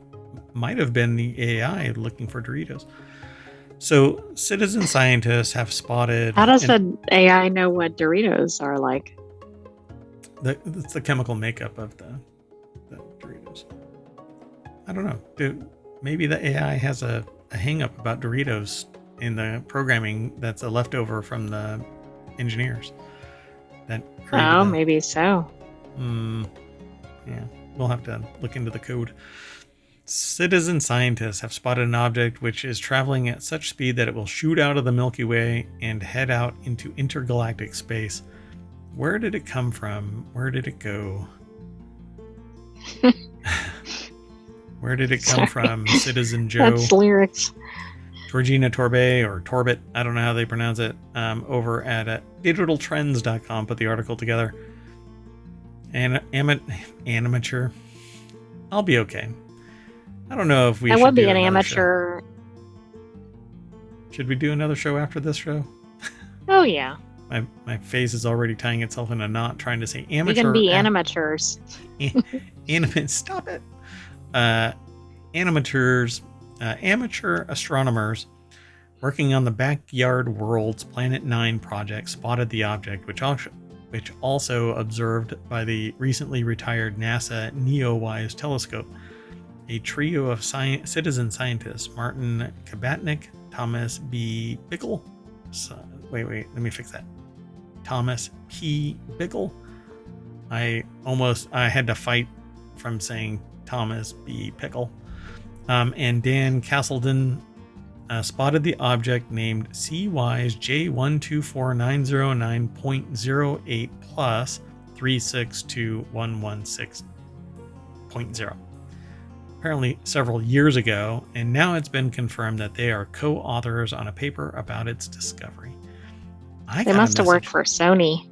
might have been the AI looking for Doritos. So citizen scientists have spotted... How does the AI know what Doritos are like? It's the chemical makeup of the Doritos. I don't know. Maybe the AI has a hang-up about Doritos in the programming that's a leftover from the engineers. Maybe so. Yeah, we'll have to look into the code. Citizen scientists have spotted an object which is traveling at such speed that it will shoot out of the Milky Way and head out into intergalactic space. Where did it come from? Where did it go? Where did it come from, Citizen Joe? That's lyrics. Georgina Torbay, or Torbit, I don't know how they pronounce it, over at digitaltrends.com put the article together. And amateur. I'll be okay. I don't know if we should. That would be do an another amateur. Show. Should we do another show after this show? Oh yeah. My face is already tying itself in a knot trying to say amateur. We can be animateurs. Stop it. Animateurs, amateur astronomers working on the Backyard Worlds Planet 9 project spotted the object, which also observed by the recently retired NASA NEOWISE telescope. A trio of citizen scientists, Martin Kabatnik, Thomas B. Bickle. Wait, let me fix that. Thomas P. Bickle. I had to fight from saying Thomas B. Pickle. And Dan Castleton spotted the object named CWISE J124909.08 plus 362116.0. Apparently several years ago, and now it's been confirmed that they are co-authors on a paper about its discovery. They must have worked for Sony.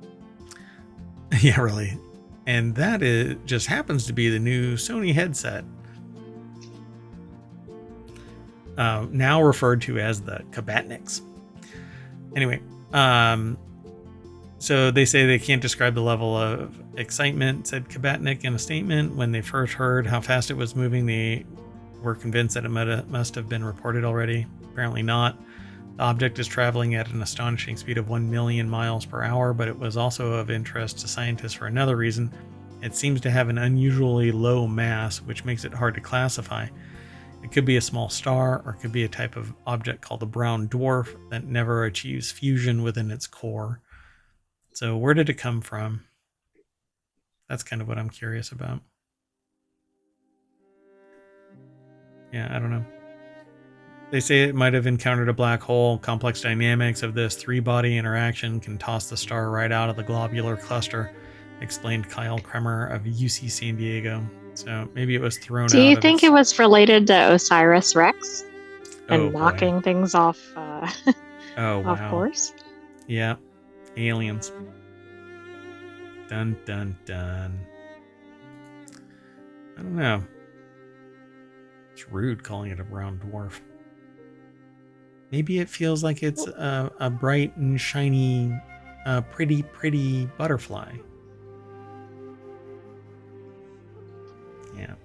Yeah, really. And that just happens to be the new Sony headset. Now referred to as the Kabatniks. Anyway, so they say they can't describe the level of excitement, said Kabatnik in a statement. When they first heard how fast it was moving, they were convinced that it must have been reported already. Apparently not. The object is traveling at an astonishing speed of 1 million miles per hour, but it was also of interest to scientists for another reason. It seems to have an unusually low mass, which makes it hard to classify. It could be a small star, or it could be a type of object called a brown dwarf that never achieves fusion within its core. So where did it come from? That's kind of what I'm curious about. Yeah, I don't know. They say it might have encountered a black hole. Complex dynamics of this three-body interaction can toss the star right out of the globular cluster, explained Kyle Kremer of UC San Diego. So maybe it was thrown out. Do you think it was related to Osiris Rex and knocking things off off course? Yeah. Aliens. Dun, dun, dun. I don't know. It's rude calling it a brown dwarf. Maybe it feels like it's a bright and shiny, pretty butterfly. Yeah.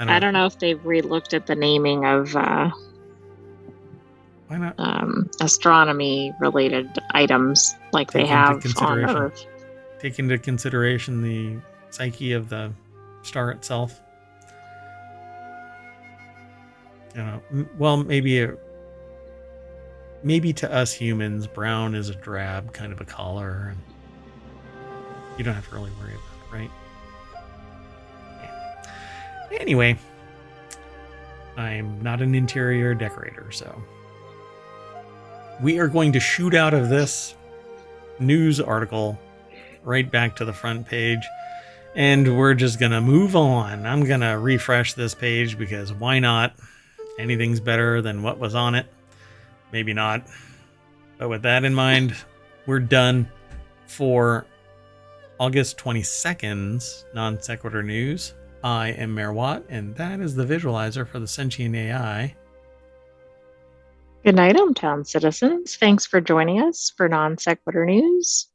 I don't know if they've re-looked at the naming of why not? Astronomy-related items like they have on Earth. Take into consideration the psyche of the star itself. Well, maybe to us humans, brown is a drab kind of a color, and you don't have to really worry about it, right? Yeah. Anyway, I'm not an interior decorator, so we are going to shoot out of this news article right back to the front page, and we're just gonna move on. I'm gonna refresh this page because why not? Anything's better than what was on it. Maybe not. But with that in mind, we're done for August 22nd's Non Sequitur News. I am Mayor Watt, and that is the visualizer for the sentient AI. Good night, hometown citizens. Thanks for joining us for Non Sequitur News.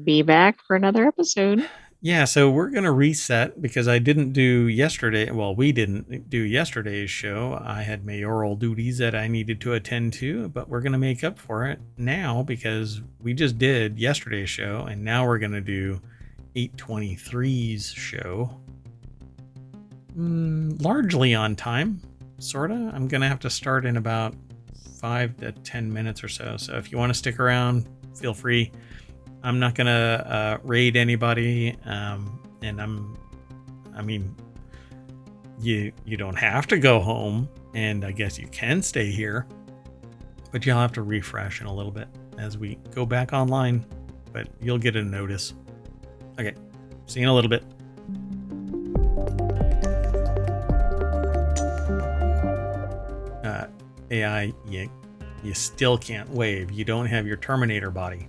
Be back for another episode. Yeah, so we're going to reset because I didn't do yesterday. Well, we didn't do yesterday's show. I had mayoral duties that I needed to attend to, but we're going to make up for it now because we just did yesterday's show, and now we're going to do 823's show. Largely on time, sort of. I'm going to have to start in about 5 to 10 minutes or so. So if you want to stick around, feel free. I'm not going to raid anybody. You don't have to go home, and I guess you can stay here, but you'll have to refresh in a little bit as we go back online, but you'll get a notice. Okay, see you in a little bit. AI, you still can't wave. You don't have your Terminator body.